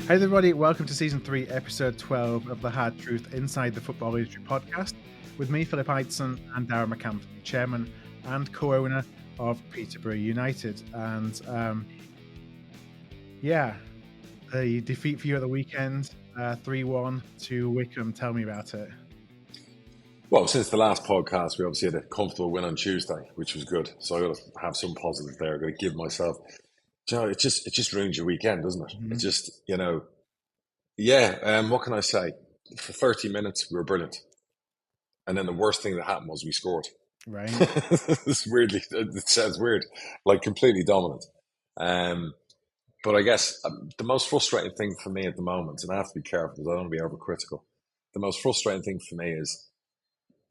Hi everybody, welcome to Season 3, Episode 12 of the Hard Truth Inside the Football Industry podcast with me, Philip Heitzen, and Darragh McCampton, Chairman and co-owner of Peterborough United. And the defeat for you at the weekend, 3-1 to Wickham. Tell me about it. Well, since the last podcast, we obviously had a comfortable win on Tuesday, which was good. So I got to have some positive there. I got to give myself. It just ruins your weekend, doesn't it? Mm-hmm. It just, what can I say? For 30 minutes, we were brilliant. And then the worst thing that happened was we scored. Right. It sounds weird, like completely dominant. But I guess the most frustrating thing for me at the moment, and I have to be careful because I don't want to be overcritical, the most frustrating thing for me is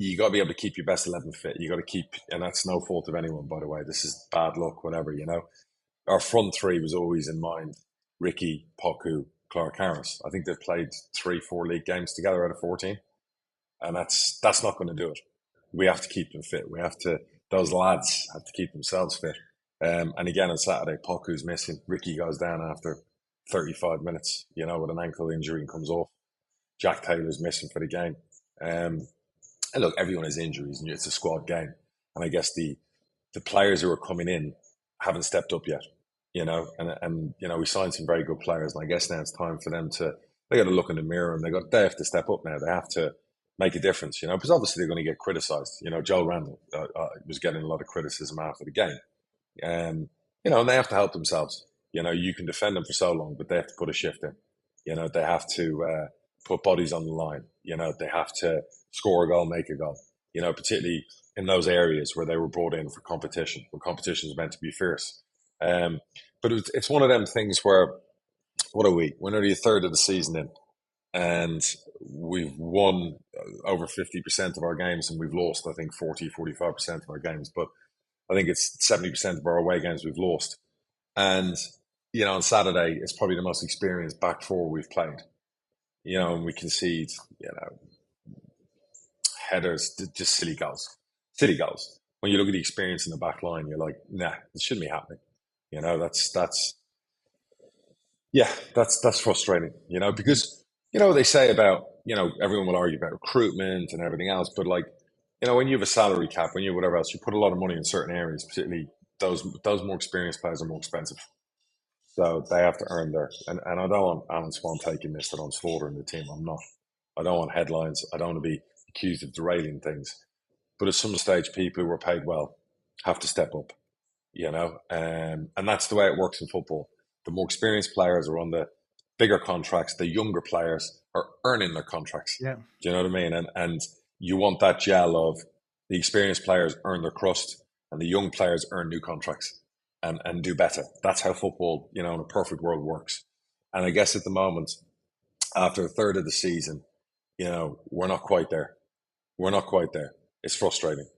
you got to be able to keep your best 11 fit. You got to keep, and that's no fault of anyone, by the way. This is bad luck, whatever, Our front three was always in mind: Ricky, Poku, Clark Harris. I think they've played 3-4 league games together out of 14, and that's not going to do it. We have to keep them fit. Those lads have to keep themselves fit. And again on Saturday, Poku's missing. Ricky goes down after 35 minutes, with an ankle injury and comes off. Jack Taylor's missing for the game. And look, everyone has injuries, and it's a squad game. And I guess the players who are coming in haven't stepped up yet. And we signed some very good players, and I guess now it's time for them they got to look in the mirror, and they have to step up now. They have to make a difference, because obviously they're going to get criticised. Joe Randall was getting a lot of criticism after the game. And they have to help themselves. You can defend them for so long, but they have to put a shift in. They have to put bodies on the line. They have to score a goal, make a goal, particularly in those areas where they were brought in for competition, where competition is meant to be fierce. But it's one of them things where, what are we? We're nearly a third of the season in, and we've won over 50% of our games, and we've lost, I think, 45% of our games. But I think it's 70% of our away games we've lost. And, on Saturday, it's probably the most experienced back four we've played. And we concede, headers, just silly goals. Silly goals. When you look at the experience in the back line, you're like, nah, it shouldn't be happening. That's frustrating, because, they say about, everyone will argue about recruitment and everything else, but when you have a salary cap, when you have whatever else, you put a lot of money in certain areas, particularly those more experienced players are more expensive. So they have to earn their, and I don't want Alan Swan taking this that I'm slaughtering the team. I'm not. I don't want headlines. I don't want to be accused of derailing things. But at some stage, people who are paid well have to step up, and that's the way it works in football. The more experienced players are on the bigger contracts. The younger players are earning their contracts. Yeah. Do you know what I mean? And you want that gel of the experienced players earn their crust and the young players earn new contracts and do better. That's how football, in a perfect world works. And I guess at the moment, after a third of the season, we're not quite there. We're not quite there. It's frustrating,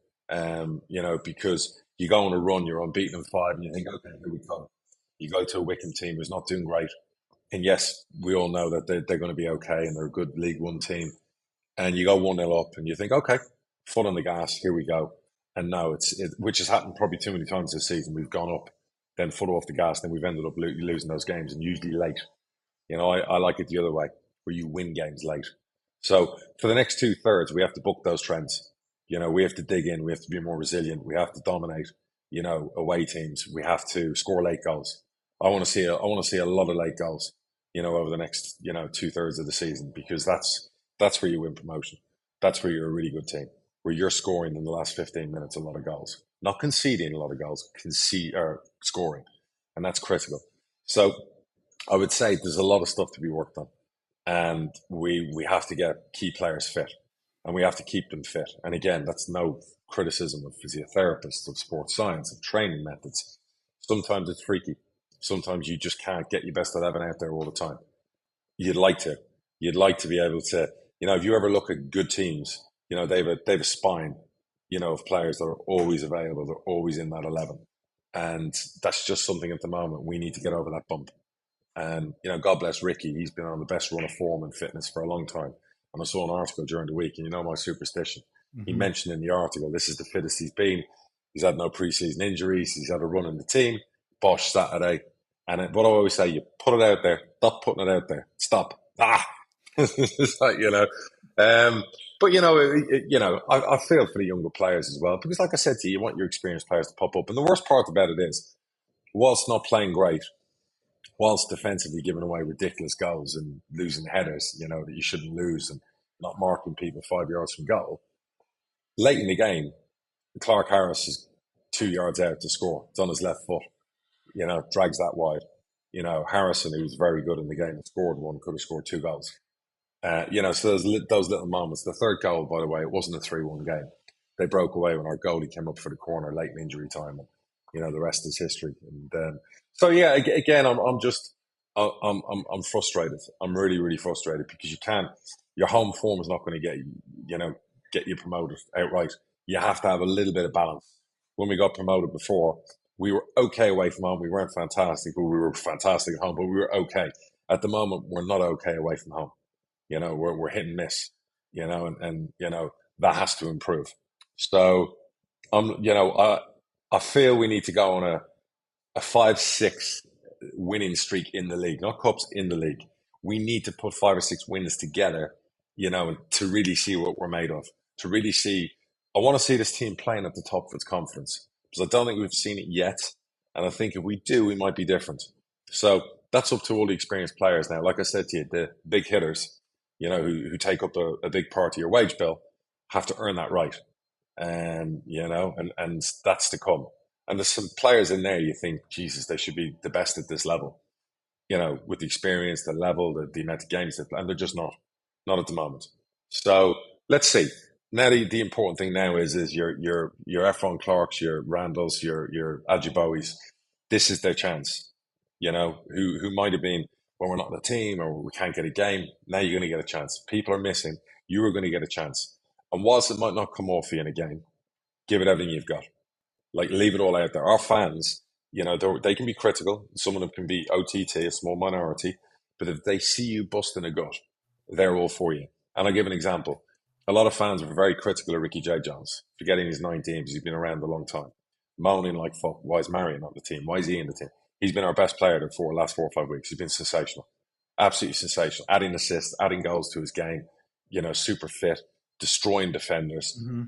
because you go on a run, you're unbeaten in 5, and you think, okay, here we go. You go to a Wickham team who's not doing great. And yes, we all know that they're going to be okay, and they're a good League One team. And you go 1-0 up, and you think, okay, foot on the gas, here we go. And no, which has happened probably too many times this season. We've gone up, then foot off the gas, then we've ended up losing those games, and usually late. I like it the other way, where you win games late. So for the next 2/3, we have to book those trends. We have to dig in. We have to be more resilient. We have to dominate, away teams. We have to score late goals. I want to see a lot of late goals, over the next, 2/3 of the season, because that's where you win promotion. That's where you're a really good team, where you're scoring in the last 15 minutes a lot of goals, not conceding a lot of goals, scoring, and that's critical. So I would say there's a lot of stuff to be worked on, and we have to get key players fit, and we have to keep them fit. And again, that's no criticism of physiotherapists, of sports science, of training methods. Sometimes it's freaky. Sometimes you just can't get your best 11 out there all the time. You'd like to be able to, if you ever look at good teams, they have a spine, of players that are always available. They're always in that 11. And that's just something at the moment. We need to get over that bump. And, God bless Ricky. He's been on the best run of form and fitness for a long time. And I saw an article during the week, and my superstition. Mm-hmm. He mentioned in the article, this is the fittest he's been. He's had no preseason injuries. He's had a run in the team. Bosh Saturday, And what I always say, you put it out there, stop putting it out there, stop. It's like, but I feel for the younger players as well, because like I said to you, you want your experienced players to pop up. And the worst part about it is, whilst not playing great, whilst defensively giving away ridiculous goals and losing headers, that you shouldn't lose, and not marking people 5 yards from goal, late in the game, Clark Harris is 2 yards out to score. It's on his left foot, drags that wide. Harrison, who was very good in the game and scored one, could have scored 2 goals. So there's those little moments. The third goal, by the way, it wasn't a 3-1 game. They broke away when our goalie came up for the corner late in injury time, and the rest is history. And again, I'm frustrated. I'm really, really frustrated, because your home form is not going to get you promoted outright. You have to have a little bit of balance. When we got promoted before, we were okay away from home. We weren't fantastic, but we were fantastic at home. But we were okay. At the moment, we're not okay away from home. We're hit and miss. And that has to improve. So, I feel we need to go on a 5-6 winning streak in the league, not cups, in the league. We need to put 5 or 6 wins together, to really see what we're made of. To really see, I want to see this team playing at the top of its conference, because I don't think we've seen it yet. And I think if we do, we might be different. So that's up to all the experienced players now. Like I said to you, the big hitters, who take up a big part of your wage bill, have to earn that right. And that's to come. And there's some players in there you think, Jesus, they should be the best at this level, with the experience, the level, the amount of games they play, and they're just not at the moment. So let's see. Now the important thing now is your Efron Clarks, your Randalls, your Ajibowis. This is their chance. Who might have been, well, we're not in the team, or we can't get a game. Now you're going to get a chance. People are missing. You are going to get a chance. And whilst it might not come off you in a game, give it everything you've got. Like, leave it all out there. Our fans, they can be critical. Some of them can be OTT, a small minority. But if they see you busting a gut, they're all for you. And I'll give an example. A lot of fans were very critical of Ricky J. Jones, forgetting his 19 because he's been around a long time. Moaning like, fuck, why is Marion on the team? Why is he in the team? He's been our best player the last 4 or 5 weeks. He's been sensational. Absolutely sensational. Adding assists, adding goals to his game, super fit, destroying defenders. Mm-hmm.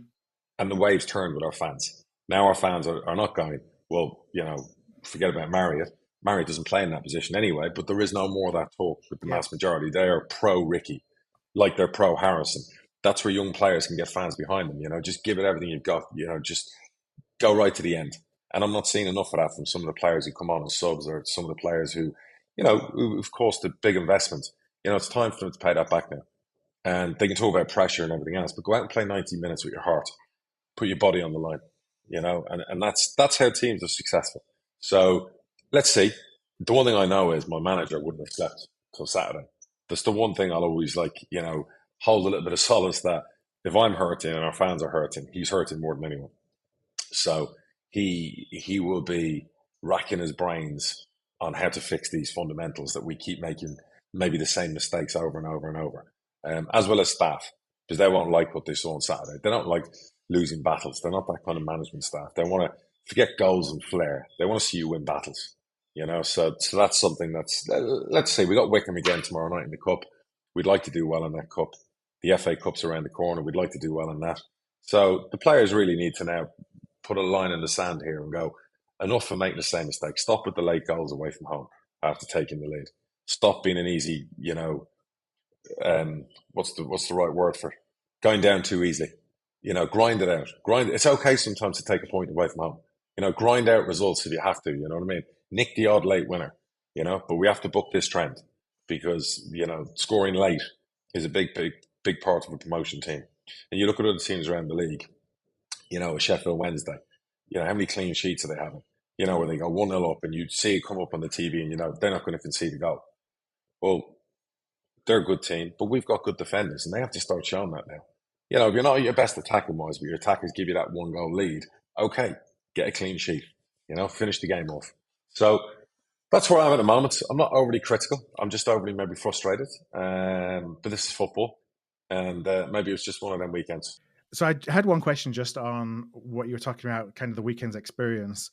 And the waves turned with our fans. Now our fans are not going, well, forget about Marriott. Marriott doesn't play in that position anyway, but there is no more of that talk with the mass majority. They are pro-Ricky, like they're pro-Harrison. That's where young players can get fans behind them, just give it everything you've got, just go right to the end. And I'm not seeing enough of that from some of the players who come on as subs, or some of the players who, who've cost a big investment. It's time for them to pay that back now. And they can talk about pressure and everything else, but go out and play 90 minutes with your heart. Put your body on the line, and that's how teams are successful. So let's see. The one thing I know is my manager wouldn't have slept till Saturday. That's the one thing I'll always hold a little bit of solace, that if I'm hurting and our fans are hurting, he's hurting more than anyone. So he will be racking his brains on how to fix these fundamentals that we keep making maybe the same mistakes over and over and over, as well as staff, because they won't like what they saw on Saturday. They don't like losing battles. They're not that kind of management staff. They want to forget goals and flair. They want to see you win battles, So that's something let's see. We got Wickham again tomorrow night in the cup. We'd like to do well in that cup. The FA Cup's around the corner. We'd like to do well in that. So the players really need to now put a line in the sand here and go, enough for making the same mistake. Stop with the late goals away from home after taking the lead. Stop being an easy, what's the right word for it? Going down too easily. Grind it out. It's okay sometimes to take a point away from home. Grind out results if you have to, you know what I mean? Nick the odd late winner, but we have to buck this trend, because, scoring late is a big part of a promotion team. And you look at other teams around the league, Sheffield Wednesday, how many clean sheets are they having? Where they go 1-0 up and you see it come up on the TV and they're not going to concede a goal. Well, they're a good team, but we've got good defenders, and they have to start showing that now. If you're not at your best attacking wise, but your attackers give you that 1-goal lead, okay, get a clean sheet, finish the game off. So that's where I am at the moment. I'm not overly critical. I'm just overly maybe frustrated. But this is football, and maybe it's just one of them weekends. So I had one question just on what you were talking about, kind of the weekend's experience.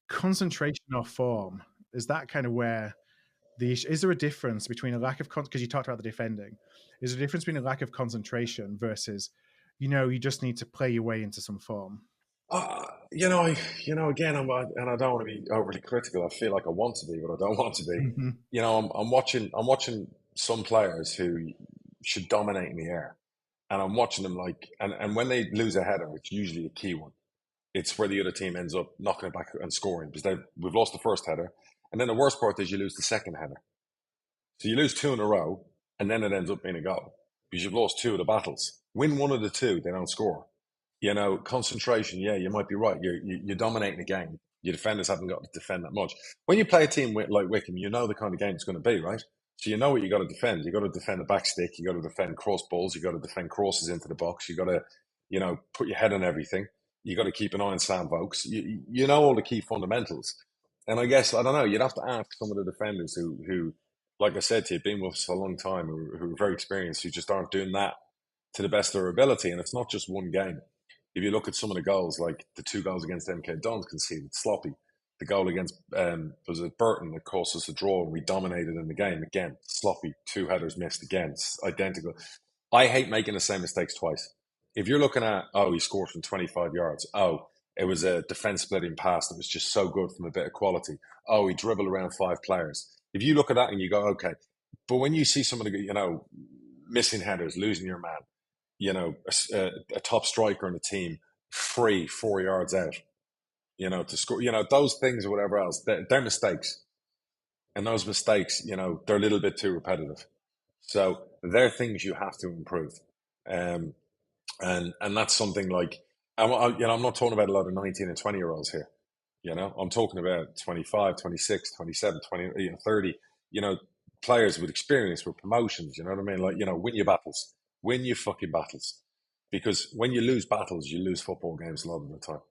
Concentration or form. Is that kind of where the issue is? There a difference between a lack of because you talked about the defending? Is there a difference between a lack of concentration versus, you just need to play your way into some form? Again, and I don't want to be overly critical. I feel like I want to be, but I don't want to be. Mm-hmm. I'm watching some players who should dominate in the air, and I'm watching them and when they lose a header, it's usually a key one. It's where the other team ends up knocking it back and scoring because we've lost the first header, and then the worst part is you lose the second header. So you lose two in a row, and then it ends up being a goal because you've lost two of the battles. Win one of the two, they don't score. Concentration. Yeah, you might be right. You're dominating the game. Your defenders haven't got to defend that much. When you play a team like Wickham, you know the kind of game it's going to be, right? So you know what you got to defend. You got to defend the back stick. You got to defend cross balls. You got to defend crosses into the box. You got to, put your head on everything. You got to keep an eye on Sam Vokes. You know all the key fundamentals. And I guess I don't know. You'd have to ask some of the defenders who, like I said to you, been with us for a long time, who are very experienced, who just aren't doing that to the best of their ability. And it's not just one game. If you look at some of the goals, like the two goals against MK Dons conceded, sloppy. The goal against was it Burton that cost us a draw and we dominated in the game again, sloppy. Two headers missed again, it's identical. I hate making the same mistakes twice. If you're looking at, he scored from 25 yards. It was a defense splitting pass that was just so good from a bit of quality. He dribbled around five players. If you look at that and you go, okay, but when you see some of the, missing headers, losing your man, a top striker in the team free 4 yards out, to score, those things or whatever else, they're mistakes. And those mistakes, they're a little bit too repetitive. So they're things you have to improve. And that's something like, I'm not talking about a lot of 19 and 20-year-olds here. I'm talking about 25, 26, 27, 20, 30, players with experience, with promotions, you know what I mean? Like, win your battles. Win your fucking battles, because when you lose battles, you lose football games a lot of the time.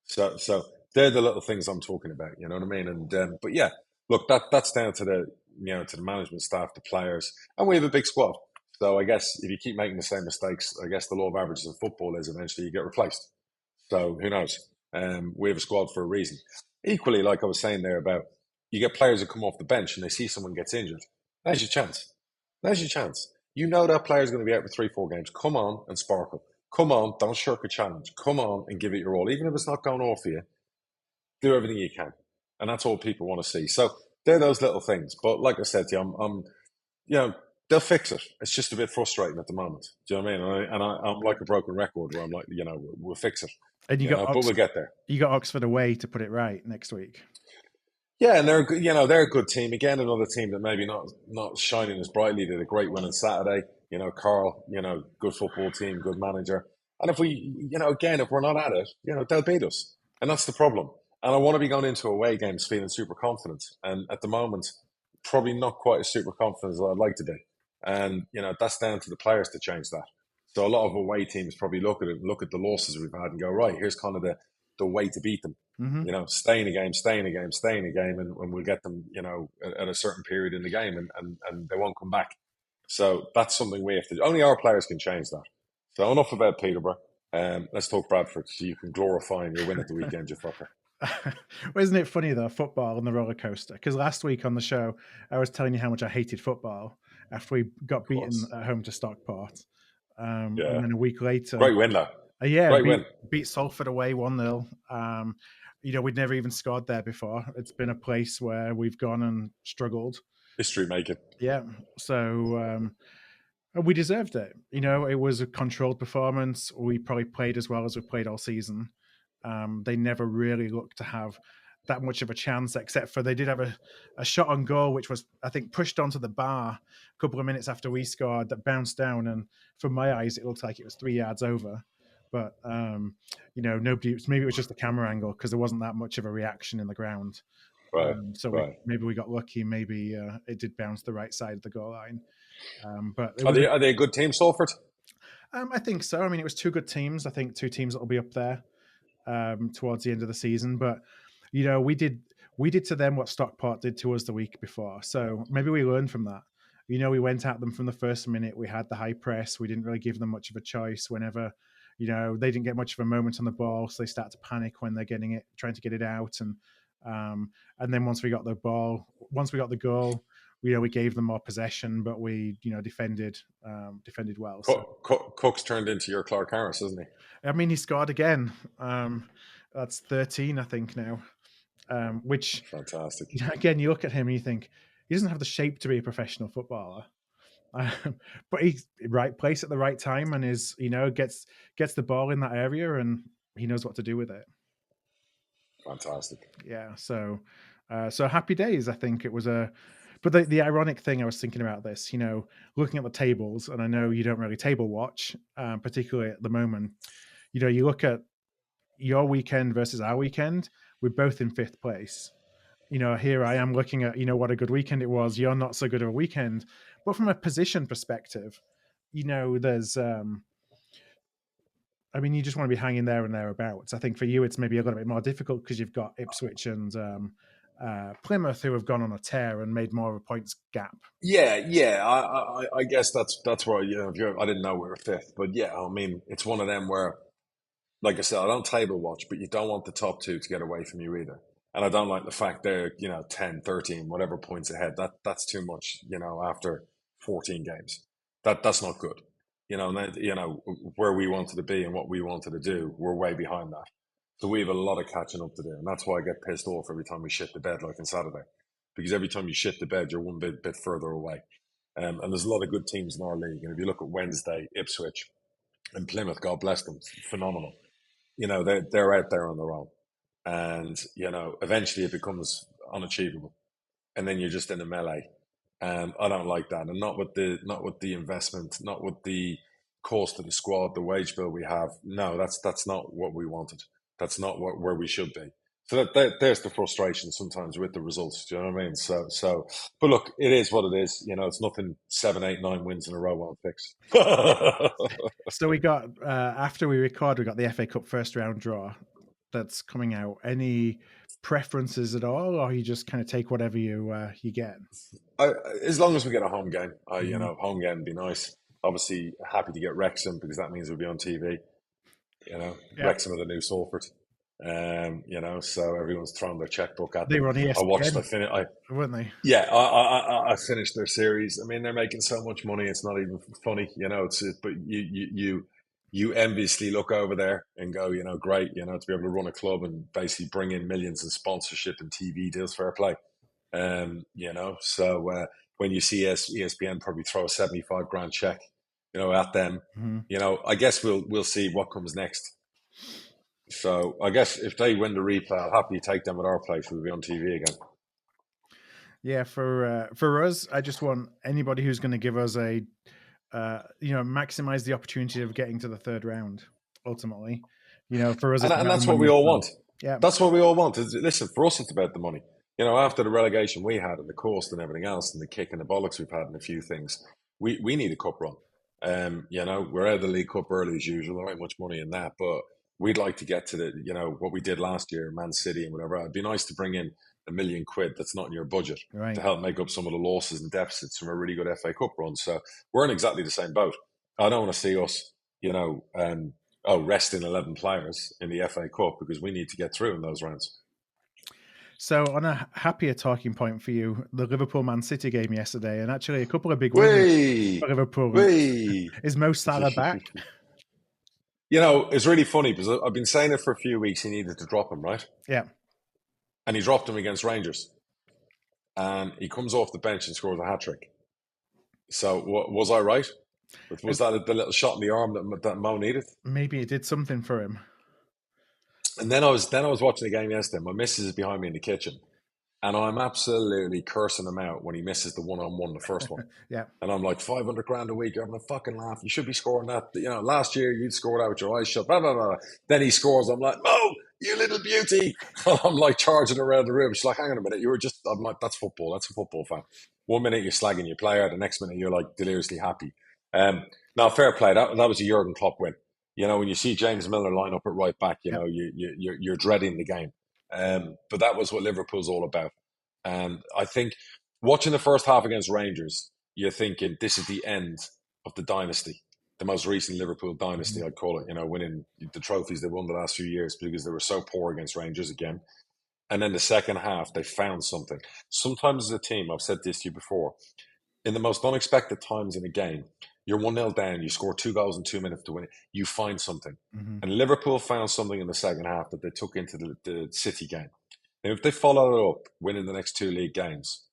So they're the little things I'm talking about. You know what I mean? And but yeah, look, that's down to the management staff, the players, and we have a big squad. So I guess if you keep making the same mistakes, I guess the law of averages in football is eventually you get replaced. So who knows? We have a squad for a reason. Equally, like I was saying there about you get players that come off the bench and they see someone gets injured. There's your chance. There's your chance. You know that player's going to be out for 3-4 games. Come on and sparkle. Come on, don't shirk a challenge. Come on and give it your all. Even if it's not going off for you, do everything you can. And that's all people want to see. So they're those little things. But like I said to you, they'll fix it. It's just a bit frustrating at the moment. Do you know what I mean? I'm like a broken record where I'm like, we'll fix it. And but we'll get there. You got Oxford away to put it right next week. Yeah, and they're a good team. Again, another team that maybe not shining as brightly. Did a great win on Saturday. Carl, good football team, good manager. And if we, again, if we're not at it, they'll beat us. And that's the problem. And I want to be going into away games feeling super confident. And at the moment, probably not quite as super confident as I'd like to be. And, that's down to the players to change that. So a lot of away teams probably look at the losses we've had and go, right, here's kind of the way to beat them. Mm-hmm. Stay in a game, and we'll get them, at a certain period in the game, and they won't come back. So that's something we have to do. Only our players can change that. So enough about Peterborough. Let's talk Bradford, so you can glorify your win at the weekend, you fucker. Well, isn't it funny though, football and the roller coaster? Because last week on the show, I was telling you how much I hated football after we got beaten at home to Stockport. And then a week later, great win though. Beat Salford away 1-0. We'd never even scored there before. It's been a place where we've gone and struggled. History making. Yeah. So we deserved it. It was a controlled performance. We probably played as well as we've played all season. They never really looked to have that much of a chance, except for they did have a shot on goal, which was, I think, pushed onto the bar a couple of minutes after we scored, that bounced down. And from my eyes, it looked like it was 3 yards over. But, maybe it was just the camera angle because there wasn't that much of a reaction in the ground. Right. Maybe we got lucky. Maybe it did bounce the right side of the goal line. But are they a good team, Salford? I think so. I mean, it was two good teams. I think two teams that will be up there towards the end of the season. But we did to them what Stockport did to us the week before. So maybe we learned from that. We went at them from the first minute. We had the high press. We didn't really give them much of a choice whenever, they didn't get much of a moment on the ball. So they start to panic when they're trying to get it out. And And then once we got the goal, we gave them more possession, but we defended well. So Cook's turned into your Clark Harris, isn't he? I mean, he scored again. That's 13, I think now. Which fantastic. Again, you look at him and you think he doesn't have the shape to be a professional footballer, but he's right place at the right time, and gets the ball in that area, and he knows what to do with it. Fantastic. Yeah. So happy days. I think it was a. But the ironic thing I was thinking about this, looking at the tables, and I know you don't really table watch, particularly at the moment. You look at your weekend versus our weekend. We're both in 5th place. Here I am looking at, what a good weekend it was. You're not so good of a weekend. But from a position perspective, there's, you just want to be hanging there and thereabouts. I think for you, it's maybe a little bit more difficult because you've got Ipswich and Plymouth who have gone on a tear and made more of a points gap. Yeah. I guess that's where, I didn't know we were 5th. But yeah, it's one of them where, like I said, I don't table watch, but you don't want the top 2 to get away from you either. And I don't like the fact they're, 10, 13, whatever points ahead. That's too much, after 14 games. That's not good. Where we wanted to be and what we wanted to do, we're way behind that. So we have a lot of catching up to do. And that's why I get pissed off every time we shit the bed, like on Saturday. Because every time you shit the bed, you're one bit further away. And there's a lot of good teams in our league. And if you look at Wednesday, Ipswich and Plymouth, God bless them, phenomenal. They're out there on their own. And, eventually it becomes unachievable. And then you're just in a melee. And I don't like that. And not with the investment, not with the cost of the squad, the wage bill we have. No, that's not what we wanted. That's not where we should be. So there's the frustration sometimes with the results. Do you know what I mean? So, but look, it is what it is. It's nothing 7, 8, 9 wins in a row won't fix. So we got, after we record, we got the FA Cup first round draw that's coming out. Any preferences at all, or you just kind of take whatever you get? As long as we get a home game, home game would be nice. Obviously, happy to get Wrexham because that means we'll be on TV. Wrexham are the new Salford. So everyone's throwing their checkbook at them. They were on ESPN. I watched weren't they? Yeah, I finished their series. They're making so much money; it's not even funny. But you enviously look over there and go, great, to be able to run a club and basically bring in millions in sponsorship and TV deals, fair play. So when you see ESPN probably throw a 75 grand check, at them, I guess we'll see what comes next. So I guess if they win the replay, I'll happily take them at our place. We'll be on TV again. Yeah, for us, I just want anybody who's going to give us a, maximize the opportunity of getting to the 3rd round. Ultimately, for us, and that's what we all want. Yeah, that's what we all want. Listen, for us, it's about the money. After the relegation we had and the cost and everything else and the kick and the bollocks we've had and a few things, we need a cup run. We're out of the League Cup early as usual. There ain't much money in that, but we'd like to get to what we did last year, Man City and whatever. It'd be nice to bring in £1 million that's not in your budget to help make up some of the losses and deficits from a really good FA Cup run. So we're in exactly the same boat. I don't want to see us, resting 11 players in the FA Cup because we need to get through in those rounds. So on a happier talking point for you, the Liverpool-Man City game yesterday, and actually a couple of big wins for Liverpool. Is Mo Salah back? It's really funny because I've been saying it for a few weeks. He needed to drop him, right? Yeah. And he dropped him against Rangers. And he comes off the bench and scores a hat-trick. So was I right? Was that the little shot in the arm that Mo needed? Maybe it did something for him. And then I was watching the game yesterday. My missus is behind me in the kitchen. And I'm absolutely cursing him out when he misses the one-on-one, the first one. Yeah. And I'm like, 500 grand a week, you're having a fucking laugh. You should be scoring that. Last year you'd scored out with your eyes shut, blah, blah, blah. Then he scores. I'm like, Mo, you little beauty. I'm like charging around the room. She's like, hang on a minute. I'm like, that's football. That's a football fan. 1 minute you're slagging your player. The next minute you're like deliriously happy. Now, fair play. That was a Jurgen Klopp win. When you see James Milner line up at right back, you're dreading the game. But that was what Liverpool's all about. And I think watching the first half against Rangers, you're thinking this is the end of the dynasty, the most recent Liverpool dynasty, I'd call it, winning the trophies they won the last few years because they were so poor against Rangers again. And then the second half, they found something. Sometimes as a team, I've said this to you before, in the most unexpected times in a game, you're 1-0 down, you score 2 goals in 2 minutes to win it, you find something. Hmm. And Liverpool found something in the second half that they took into the City game. And if they follow it up, winning the next two league games,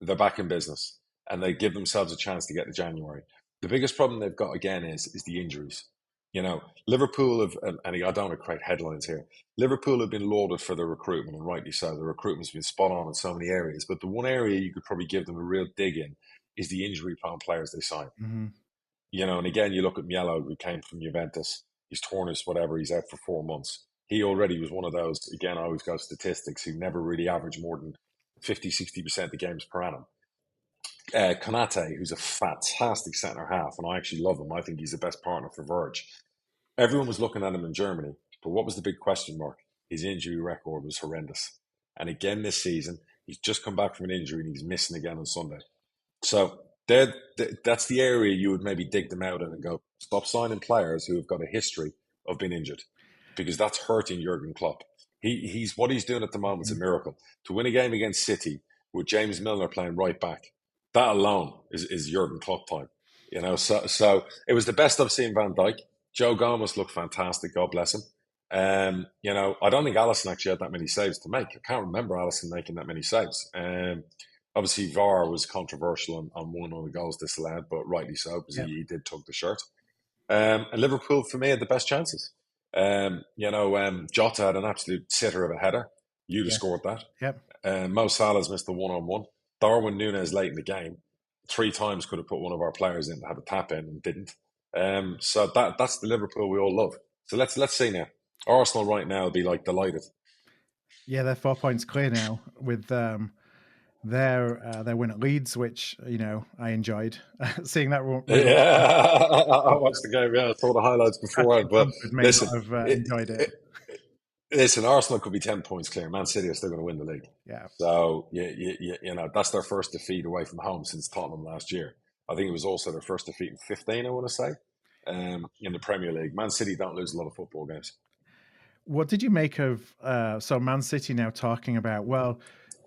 they're back in business and they give themselves a chance to get to January. The biggest problem they've got again is the injuries. You know, Liverpool have, and I don't want to create headlines here. Liverpool have been lauded for their recruitment, and rightly so. The recruitment's been spot on in so many areas. But the one area you could probably give them a real dig in is the injury-prone players they sign. Hmm. You know, and again, you look at Mielo, who came from Juventus. He's torn his whatever. He's out for 4 months. He already was one of those, again, I always go statistics, who never really averaged more than 50, 60% of games per annum. Konate, who's a fantastic centre half, and I actually love him. I think he's the best partner for Verge. Everyone was looking at him in Germany, but what was the big question mark? His injury record was horrendous. And again this season, he's just come back from an injury and he's missing again on Sunday. So that's the area you would maybe dig them out in and go, stop signing players who have got a history of being injured, because that's hurting Jurgen Klopp. He's what he's doing at the moment is a miracle. To win a game against City with James Milner playing right back, that alone is Jurgen Klopp time. You know, so it was the best I've seen Van Dijk. Joe Gomez looked fantastic. God bless him. You know, I don't think Alisson actually had that many saves to make. I can't remember Alisson making that many saves. Obviously, VAR was controversial on one of the goals disallowed, but rightly so, because he did tug the shirt. And Liverpool, for me, had the best chances. You know, Jota had an absolute sitter of a header. You'd have scored that. Yep. Mo Salah's missed the one-on-one. Darwin Núñez late in the game 3 times could have put one of our players in to have a tap in and didn't. So that's the Liverpool we all love. So let's see now. Arsenal right now will be like delighted. Yeah, they're 4 points clear now with their win at Leeds, which I enjoyed seeing that. I watched the game. Yeah, I saw the highlights beforehand. But may listen, not have enjoyed it. Listen, Arsenal could be 10 points clear. Man City are still going to win the league. Yeah. So you know that's their first defeat away from home since Tottenham last year. I think it was also their first defeat in 15. I want to say in the Premier League. Man City don't lose a lot of football games. What did you make of so Man City now talking about, well,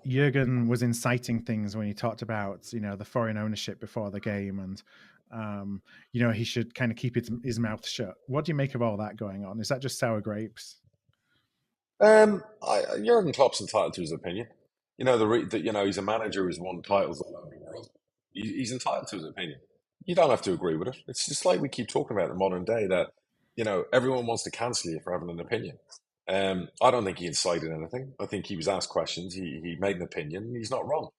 Jurgen was inciting things when he talked about, the foreign ownership before the game, and he should kind of keep his mouth shut. What do you make of all that going on? Is that just sour grapes? Jurgen Klopp's entitled to his opinion. You know, he's a manager who's won titles all over the world. He's entitled to his opinion. You don't have to agree with it. It's just like we keep talking about in modern day that, everyone wants to cancel you for having an opinion. I don't think he incited anything. I think he was asked questions. He made an opinion. And he's not wrong.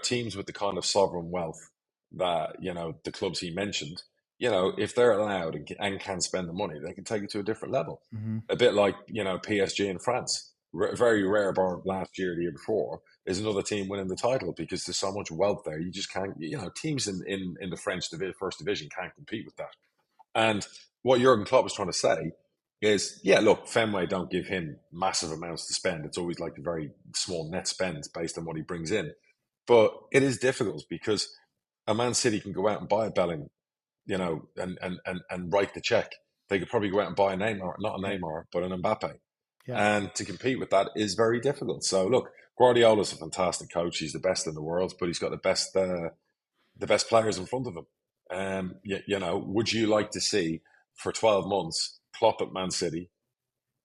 Teams with the kind of sovereign wealth that, the clubs he mentioned, if they're allowed and can spend the money, they can take it to a different level. Mm-hmm. A bit like, PSG in France. Very rare, bar last year, the year before, is another team winning the title because there's so much wealth there. You just can't, teams in the French first division can't compete with that. And what Jurgen Klopp was trying to say is, yeah, look, Fenway don't give him massive amounts to spend. It's always like a very small net spend based on what he brings in. But it is difficult because a Man City can go out and buy a Bellingham, and write the check. They could probably go out and buy a Neymar, not a Neymar, but an Mbappe. Yeah. And to compete with that is very difficult. So look, Guardiola's a fantastic coach. He's the best in the world, but he's got the best players in front of him. Would you like to see for 12 months Klopp at Man City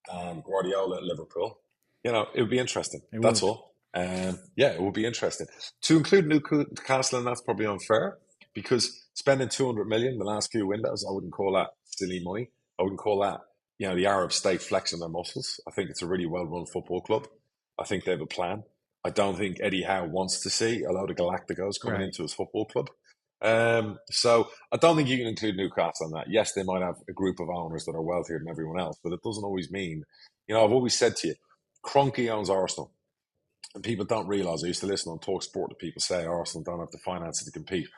and Guardiola at Liverpool? It would be interesting. That's all. It would be interesting. To include Newcastle, and that's probably unfair because spending 200 million the last few windows, I wouldn't call that silly money. I wouldn't call that, the Arab state flexing their muscles. I think it's a really well-run football club. I think they have a plan. I don't think Eddie Howe wants to see a load of Galacticos coming into his football club. So I don't think you can include Newcastle in that. Yes, they might have a group of owners that are wealthier than everyone else, but it doesn't always mean, I've always said to you, Kroenke owns Arsenal. And people don't realise, I used to listen on Talk Sport to people say Arsenal don't have the finances to compete.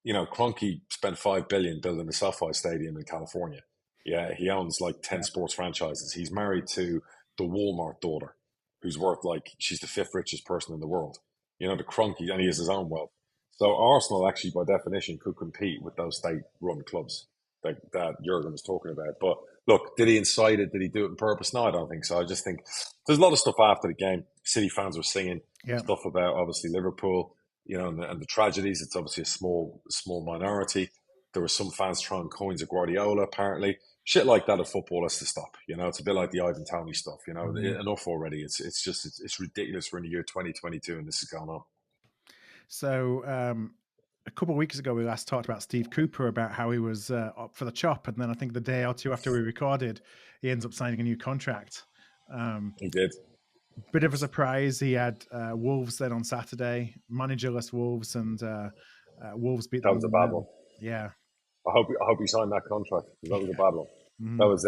Kroenke spent $5 billion building the SoFi Stadium in California. Yeah, he owns like 10 sports franchises. He's married to the Walmart daughter, who's worth she's the 5th richest person in the world. The Kroenke, and he has his own wealth. So Arsenal actually, by definition, could compete with those state-run clubs that Jurgen was talking about. But look, did he incite it? Did he do it on purpose? No, I don't think so. I just think there's a lot of stuff after the game. City fans were singing stuff about obviously Liverpool, and the tragedies. It's obviously a small minority. There were some fans throwing coins at Guardiola, apparently. Shit like that of football has to stop. It's a bit like the Ivan Toney stuff. Enough already. It's ridiculous. We're in the year 2022 and this is going on. So a couple of weeks ago, we last talked about Steve Cooper, about how he was up for the chop. And then I think the day or two after we recorded, he ends up signing a new contract. He did. Bit of a surprise. He had Wolves then on Saturday, managerless Wolves, and Wolves beat them. That was a bad one. Yeah. I hope he signed that contract, because that was a bad one. Mm-hmm. That was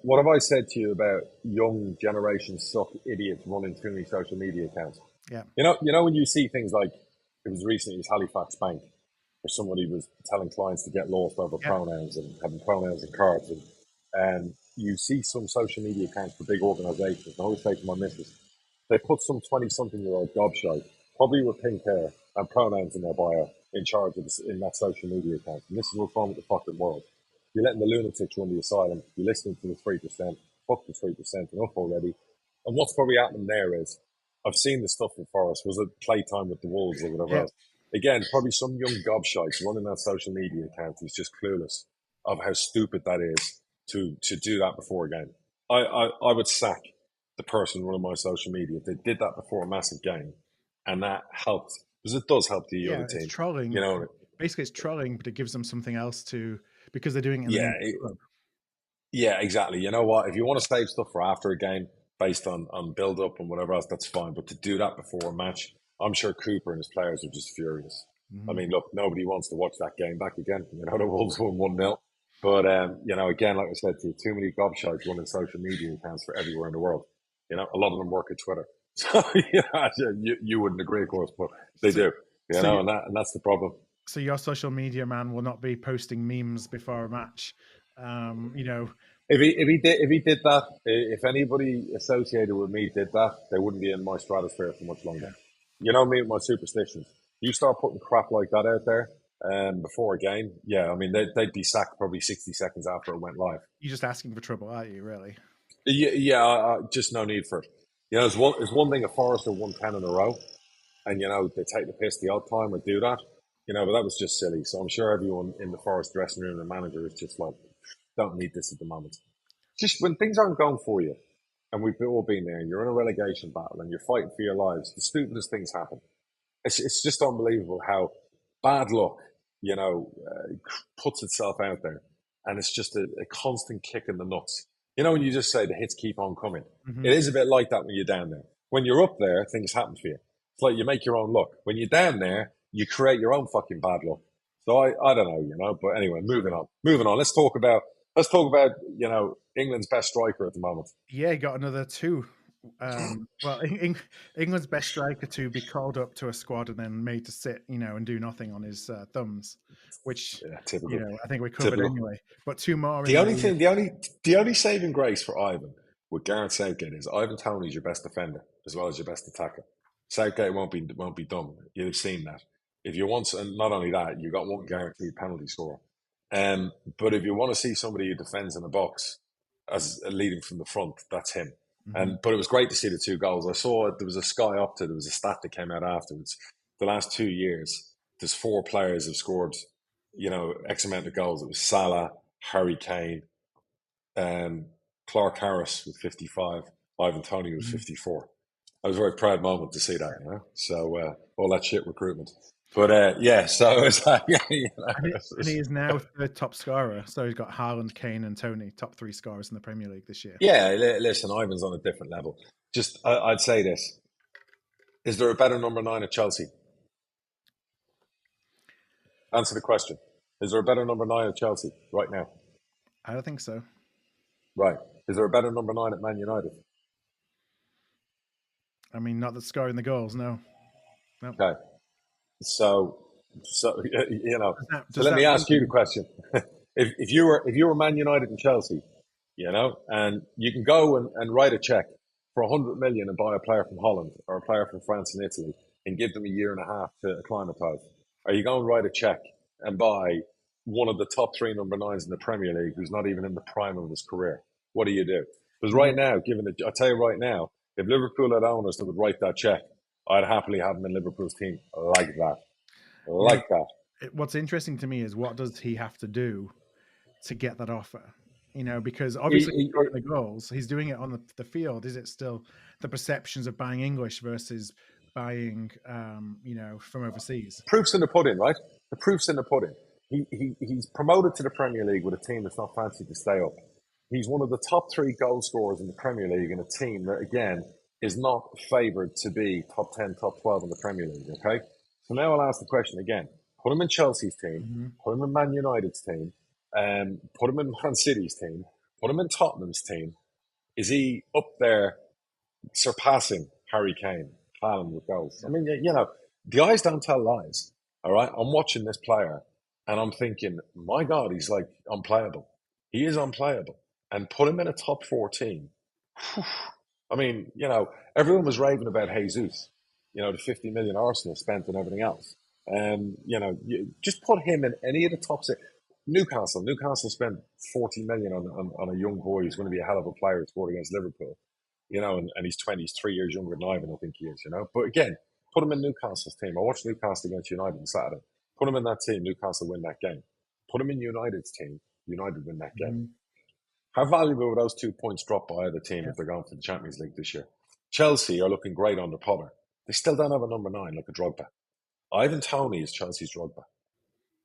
what have I said to you about young generation suck idiots running too many social media accounts? Yeah. When you see things like, it was recently Halifax Bank, where somebody was telling clients to get lost over pronouns and having pronouns in cards, and you see some social media accounts for big organisations. I always say to my missus, they put some 20-something-year-old gobshite, probably with pink hair and pronouns in their bio, in charge of in that social media account. And this is what's wrong with the fucking world. You're letting the lunatics run the asylum. You're listening to the 3%. Fuck the 3%. Enough already. And what's probably happening there is, I've seen the stuff in Forest. Was it playtime with the Wolves or whatever else? Again, probably some young gobshites running that social media account who's just clueless of how stupid that is to do that before a game. I would sack the person running my social media if they did that before a massive game, and that helped, because it does help the other team. It's trolling. Basically, it's trolling, but it gives them something else because they're doing it in the club. Yeah, exactly. You know what? If you want to save stuff for after a game based on build up and whatever else, that's fine. But to do that before a match, I'm sure Cooper and his players are just furious. Mm-hmm. I mean, look, nobody wants to watch that game back again. The Wolves won 1-0. But, again, like I said to you, too many gobshites running social media accounts for everywhere in the world. A lot of them work at Twitter. So, you wouldn't agree, of course, but they do. And that's the problem. So your social media man will not be posting memes before a match. If he did that, if anybody associated with me did that, they wouldn't be in my stratosphere for much longer. You know me with my superstitions. You start putting crap like that out there before a game, I mean, they'd be sacked probably 60 seconds after it went live. You're just asking for trouble, aren't you, really? Just no need for it. It's one thing if Forest have won 10 in a row, and, they take the piss the odd time or do that, but that was just silly. So I'm sure everyone in the Forest dressing room and the manager is just like, don't need this at the moment. Just when things aren't going for you, and we've all been there, and you're in a relegation battle and you're fighting for your lives, the stupidest things happen. It's just unbelievable how bad luck, puts itself out there, and it's just a constant kick in the nuts. When you just say the hits keep on coming, mm-hmm. It is a bit like that when you're down there. When you're up there, things happen for you. It's like you make your own luck. When you're down there, you create your own fucking bad luck. So I don't know, but anyway, moving on. Let's talk about, England's best striker at the moment. Yeah, he got another 2. England's best striker to be called up to a squad and then made to sit, and do nothing on his thumbs, which I think we covered anyway. But 2 more. The only saving grace for Ivan with Gareth Southgate is Ivan Toney's your best defender as well as your best attacker. Southgate won't be dumb. You'd have seen that. If you want, and not only that, you got one guaranteed penalty scorer. But if you want to see somebody who defends in the box as leading from the front, that's him. Mm-hmm. But it was great to see the 2 goals. I saw there was a Sky up to, there was a stat that came out afterwards. The last 2 years, there's 4 players have scored, X amount of goals. It was Salah, Harry Kane, Clark Harris with 55, Ivan Toney with 54. I was a very proud moment to see that, So all that shit recruitment. But so it's like, and he is now the top scorer. So he's got Haaland, Kane, and Toney, top 3 scorers in the Premier League this year. Yeah, listen, Ivan's on a different level. Just, I'd say this: is there a better number 9 at Chelsea? Answer the question. Is there a better number 9 at Chelsea right now? I don't think so. Right. Is there a better number 9 at Man United? I mean, not that's scoring the goals, no. Okay. So let me ask you the question. if you were Man United and Chelsea, and you can go and write a check for 100 million and buy a player from Holland or a player from France and Italy and give them a year and a half to acclimatise, are you going to write a check and buy one of the top 3 number 9s in the Premier League who's not even in the prime of his career? What do you do? Because right now, I tell you right now, if Liverpool had owners that would write that check, I'd happily have him in Liverpool's team like that. Like that. What's interesting to me is what does he have to do to get that offer? Because obviously he's scoring the goals. He's doing it on the field. Is it still the perceptions of buying English versus buying, from overseas? Proof's in the pudding, right? The proof's in the pudding. He's promoted to the Premier League with a team that's not fancy to stay up. He's one of the top 3 goal scorers in the Premier League in a team that, again, is not favoured to be top 10, top 12 in the Premier League, okay? So now I'll ask the question again. Put him in Chelsea's team, put him in Man United's team, put him in Man City's team, put him in Tottenham's team. Is he up there surpassing Harry Kane, Haaland with goals? I mean, the eyes don't tell lies, all right? I'm watching this player and I'm thinking, my God, he's like unplayable. He is unplayable. And put him in a top 4 team. I mean, everyone was raving about Jesus, the 50 million Arsenal spent and everything else. You just put him in any of the top 6. Newcastle spent 40 million on a young boy who's going to be a hell of a player who scored against Liverpool, and he's 20, he's 3 years younger than Ivan, I think he is, But again, put him in Newcastle's team. I watched Newcastle against United on Saturday. Put him in that team, Newcastle win that game. Put him in United's team, United win that game. How valuable would those 2 points drop by either team if they're going for the Champions League this year? Chelsea are looking great under Potter. They still don't have a number 9 like a Drogba. Ivan Toney is Chelsea's Drogba.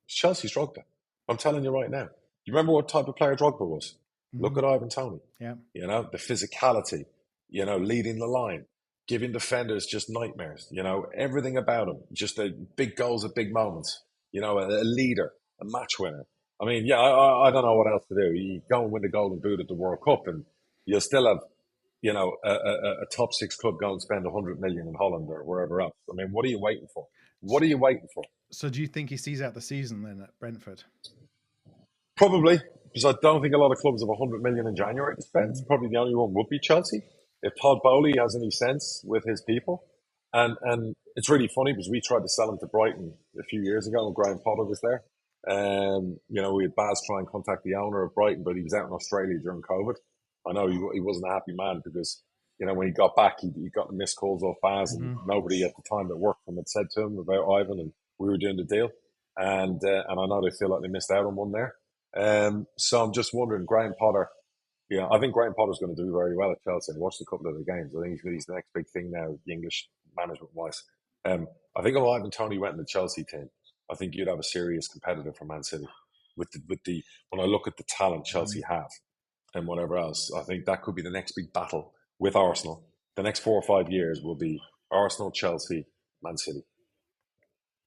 It's Chelsea's Drogba. I'm telling you right now. You remember what type of player Drogba was? Look at Ivan Toney. Yeah. The physicality, leading the line, giving defenders just nightmares, everything about him. Just big goals at big moments, a leader, a match winner. I mean, I don't know what else to do. You go and win the Golden Boot at the World Cup and you'll still have, a top 6 club go and spend 100 million in Holland or wherever else. I mean, what are you waiting for? What are you waiting for? So do you think he sees out the season then at Brentford? Probably, because I don't think a lot of clubs have 100 million in January to spend. Probably the only one would be Chelsea. If Todd Bowley has any sense with his people. And it's really funny because we tried to sell him to Brighton a few years ago when Graham Potter was there. We had Baz try and contact the owner of Brighton, but he was out in Australia during COVID. I know he wasn't a happy man because, when he got back, he got the missed calls off Baz and nobody at the time that worked for him had said to him about Ivan and we were doing the deal. And I know they feel like they missed out on one there. So I'm just wondering, Graham Potter, I think Graham Potter's going to do very well at Chelsea. I watched a couple of the games. I think he's the next big thing now, English management-wise. I think if Ivan Toney went in the Chelsea team, I think you'd have a serious competitor for Man City. With the when I look at the talent Chelsea have and whatever else, I think that could be the next big battle with Arsenal. The next 4 or 5 years will be Arsenal, Chelsea, Man City.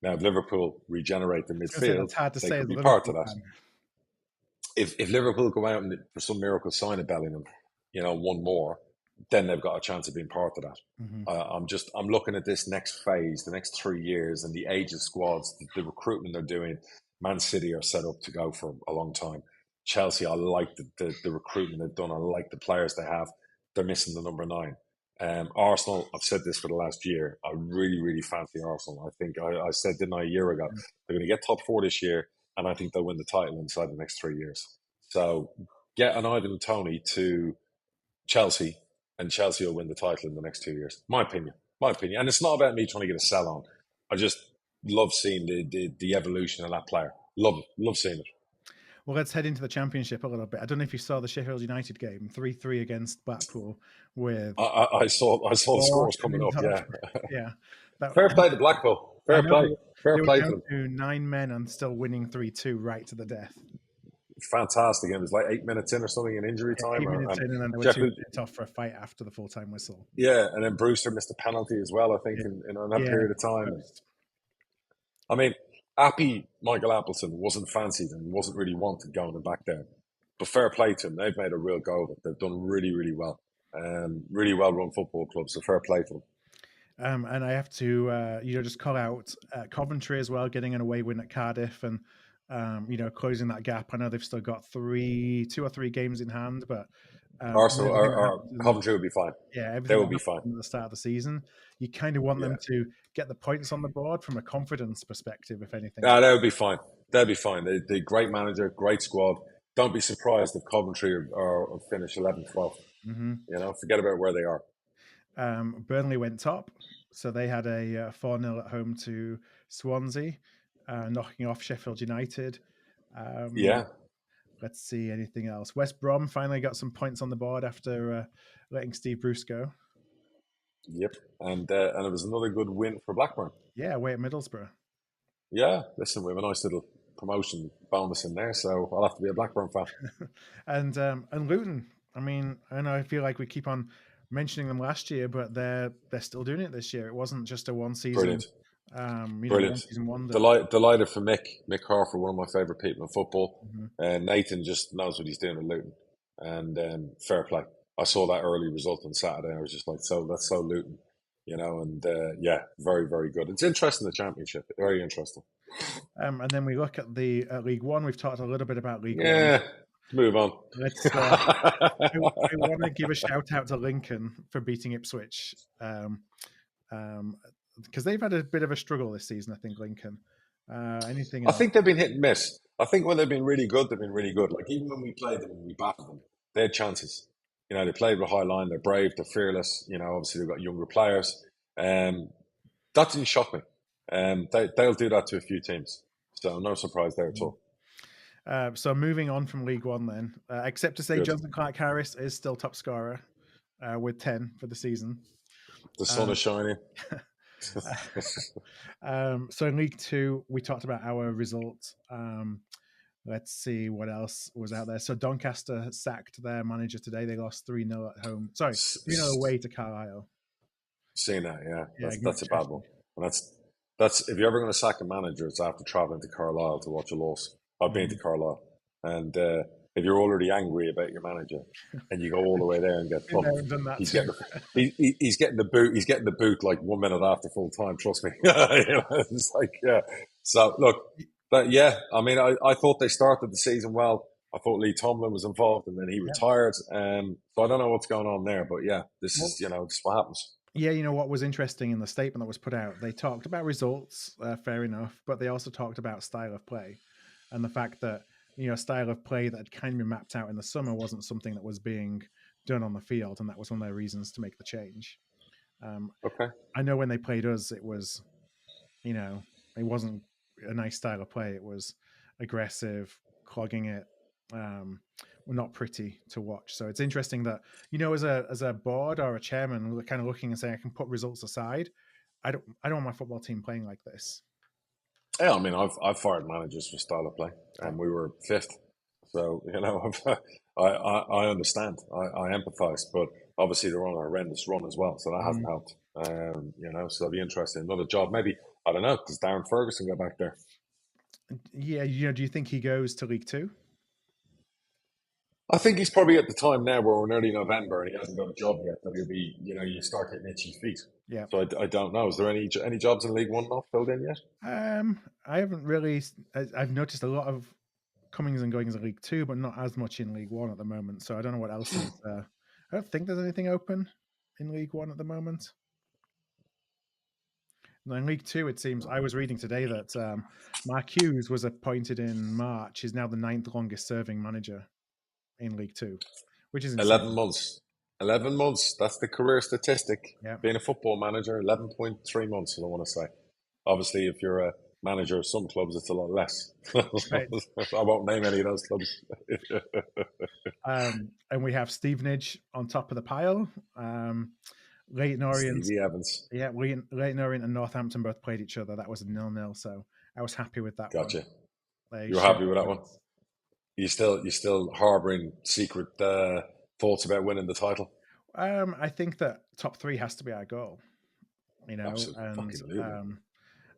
Now, if Liverpool regenerate the midfield, they could be part of that. If Liverpool go out and for some miracle sign a Bellingham, one more, then they've got a chance of being part of that. I'm looking at this next phase, the next 3 years, and the age of squads, the recruitment they're doing. Man City are set up to go for a long time. Chelsea, I like the recruitment they've done. I like the players they have. They're missing the number 9. Arsenal, I've said this for the last year, I really, really fancy Arsenal. I think I said, didn't I, a year ago, they're going to get top 4 this year, and I think they'll win the title inside the next 3 years. So get an Ivan Toney to Chelsea, and Chelsea will win the title in the next 2 years. My opinion. And it's not about me trying to get a sell on. I just love seeing the evolution of that player. Love seeing it. Well, let's head into the Championship a little bit. I don't know if you saw the Sheffield United game, 3-3 against Blackpool. With I saw the scores coming up. Yeah. Fair play to Blackpool. Fair play to them. To 9 men and still winning 3-2 right to the death. Fantastic. It was like 8 minutes in or something in injury time. 8 minutes in, and then they were 2 minutes off for a fight after the full-time whistle. Yeah, and then Brewster missed a penalty as well, I think, in that period of time. I mean, happy Michael Appleton wasn't fancied and wasn't really wanted going back there. But fair play to them. They've made a real go of it. They've done really, really well. Really well-run football club, so fair play to them. And I have to, just call out Coventry as well, getting an away win at Cardiff and, closing that gap. I know they've still got 2 or 3 games in hand, but Arsenal or Coventry will be fine. Yeah, they will be fine at the start of the season. You kind of want them to get the points on the board from a confidence perspective, if anything. They will be fine. they'll be fine. They great manager, great squad. Don't be surprised if Coventry are finish 11th, 12th. Mm-hmm. Forget about where they are. Burnley went top, so they had a 4-0 at home to Swansea, knocking off Sheffield United. Yeah. Let's see anything else. West Brom finally got some points on the board after letting Steve Bruce go. Yep, and it was another good win for Blackburn. Yeah, away at Middlesbrough. Yeah, listen, we have a nice little promotion bonus in there, so I'll have to be a Blackburn fan. And Luton. I mean, I feel like we keep on mentioning them last year, but they're still doing it this year. It wasn't just a one season. Brilliant. One season wonder. Delighted for Mick Harford, one of my favourite people in football. And Nathan just knows what he's doing at Luton, and fair play. I saw that early result on Saturday. I was just like, that's so Luton, and yeah, very, very good. It's interesting, the Championship, very interesting. And then we look at the League One. We've talked a little bit about League One. Yeah, move on. Let's. I want to give a shout out to Lincoln for beating Ipswich, because they've had a bit of a struggle this season. I think Lincoln. Anything else? I think they've been hit and miss. I think when they've been really good, they've been really good. Like even when we played them and we battered them, they had chances. They played with a high line. They're brave. They're fearless. Obviously they've got younger players. That didn't shock me. They'll do that to a few teams. So no surprise there at all. So moving on from League One then, except to say Good. Jonathan Clark-Harris is still top scorer with 10 for the season. The sun is shining. So in League Two, we talked about our results. Let's see what else was out there. So Doncaster sacked their manager today. They lost 3-0 at home. Sorry, 3-0 away to Carlisle. Seen that, yeah. That's a bad one. And that's if you're ever going to sack a manager, it's after travelling to Carlisle to watch a loss. I've been to Carlisle, and if you're already angry about your manager and you go all the way there and get pumped, he's getting the boot. He's getting the boot like 1 minute after full time. Trust me. It's like, yeah. So look, I mean, I thought they started the season well. I thought Lee Tomlin was involved, and then he retired. So I don't know what's going on there, but yeah, this is what happens. Yeah, what was interesting in the statement that was put out, they talked about results, fair enough, but they also talked about style of play and the fact that, style of play that had kind of been mapped out in the summer wasn't something that was being done on the field, and that was one of their reasons to make the change. Okay. I know when they played us, it was, it wasn't a nice style of play. It was aggressive, clogging it, not pretty to watch. So it's interesting that, as a board or a chairman, kind of looking and saying, I can put results aside. I don't want my football team playing like this. Yeah, I mean, I've fired managers for style of play, and we were fifth. So I understand. I empathise, but obviously they're on a horrendous run as well, so that hasn't helped. So it'll be interesting. Another job, maybe, I don't know. Does Darren Ferguson go back there? Yeah, do you think he goes to League Two? I think he's probably at the time now where we're in early November and he hasn't got a job yet. That he'll be, you start getting itchy feet. Yeah. So I don't know. Is there any jobs in League One not filled in yet? I haven't really. I've noticed a lot of comings and goings in League Two, but not as much in League One at the moment. So I don't know what else is. I don't think there's anything open in League One at the moment. Now in League Two, it seems I was reading today that Mark Hughes was appointed in March. He's now the 9th longest serving manager in League Two, which is insane. 11 months. 11 months. That's the career statistic. Yeah. Being a football manager, 11.3 months, I want to say. Obviously, if you're a manager of some clubs, it's a lot less. Right. I won't name any of those clubs. And we have Stevenage on top of the pile. Leyton Orient. Stevie Evans. Yeah, Leyton Orient and Northampton both played each other. That was a 0-0, so I was happy with that. Gotcha. One. You were happy with that one? You still harbouring secret thoughts about winning the title? I think that top 3 has to be our goal. Absolutely. And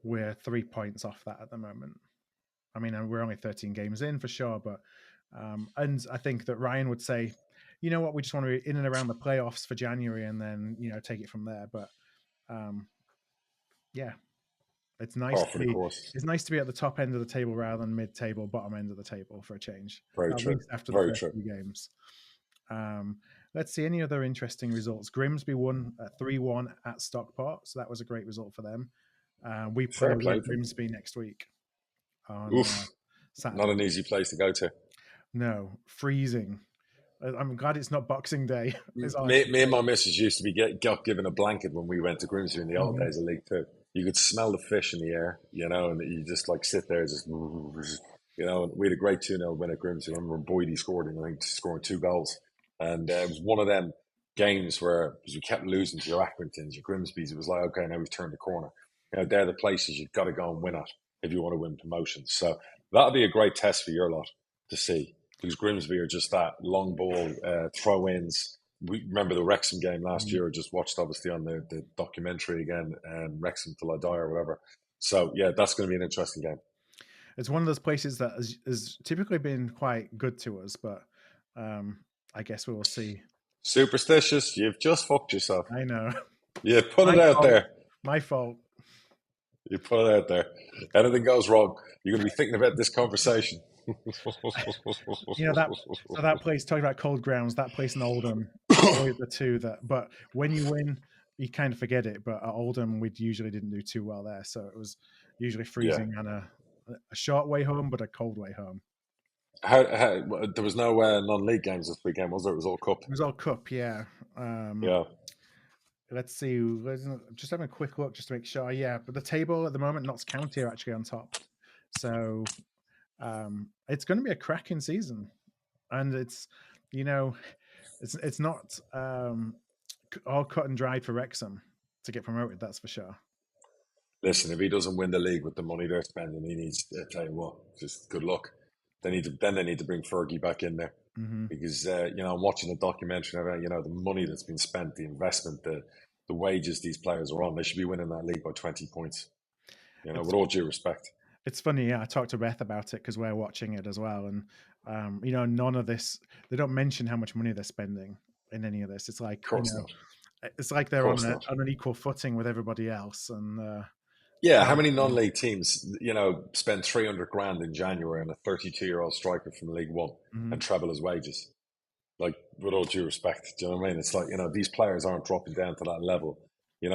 we're 3 points off that at the moment. I mean, we're only 13 games in for sure, but and I think that Ryan would say, you know what, we just want to be in and around the playoffs for January and then take it from there. But yeah. It's nice. It's nice to be at the top end of the table rather than mid-table, bottom end of the table for a change. Very true. After the first few games. Let's see any other interesting results. Grimsby won 3-1 at Stockport, so that was a great result for them. We play Grimsby next week on Saturday. Not an easy place to go to. No, freezing. I'm glad it's not Boxing Day. Me and my missus used to be got given a blanket when we went to Grimsby in the old days of League Two. You could smell the fish in the air, and you just like sit there, just And we had a great 2-0 win at Grimsby. I remember Boydie scored, I think scoring 2 goals, and it was one of them games where because we kept losing to your Accringtons, your Grimsby's, it was like, okay, now we've turned the corner. They're the places you've got to go and win at if you want to win promotions. So that'll be a great test for your lot to see. Because Grimsby are just that long ball throw-ins. We remember the Wrexham game last year. I just watched obviously on the documentary again, Wrexham till I die or whatever. So yeah, that's going to be an interesting game. It's one of those places that has typically been quite good to us, but I guess we will see. Superstitious, you've just fucked yourself. I know. You put it out there. My fault. You put it out there. Anything goes wrong, you're going to be thinking about this conversation. that place, talking about cold grounds, that place in Oldham, always the two that, but when you win, you kind of forget it. But at Oldham, we usually didn't do too well there, so it was usually freezing and a short way home, but a cold way home. How there was no non-league games this weekend, was there? It was all cup. It was all cup, yeah. Yeah. Let's see. Just having a quick look just to make sure. Yeah, but the table at the moment, Notts County are actually on top, so. It's going to be a cracking season, and it's it's not all cut and dried for Wrexham to get promoted. That's for sure. Listen, if he doesn't win the league with the money they're spending, he needs to tell you what. Just good luck. They need to bring Fergie back in there because I'm watching the documentary about the money that's been spent, the investment, the wages these players are on. They should be winning that league by 20 points. With all due respect. It's funny, yeah. I talked to Beth about it because we're watching it as well, and none of this. They don't mention how much money they're spending in any of this. It's like, of course not. It's like they're on an equal footing with everybody else. And how many non-league teams, spend 300 grand in January on a 32-year-old striker from League One and treble his wages? Like, with all due respect, do you know what I mean? It's like these players aren't dropping down to that level.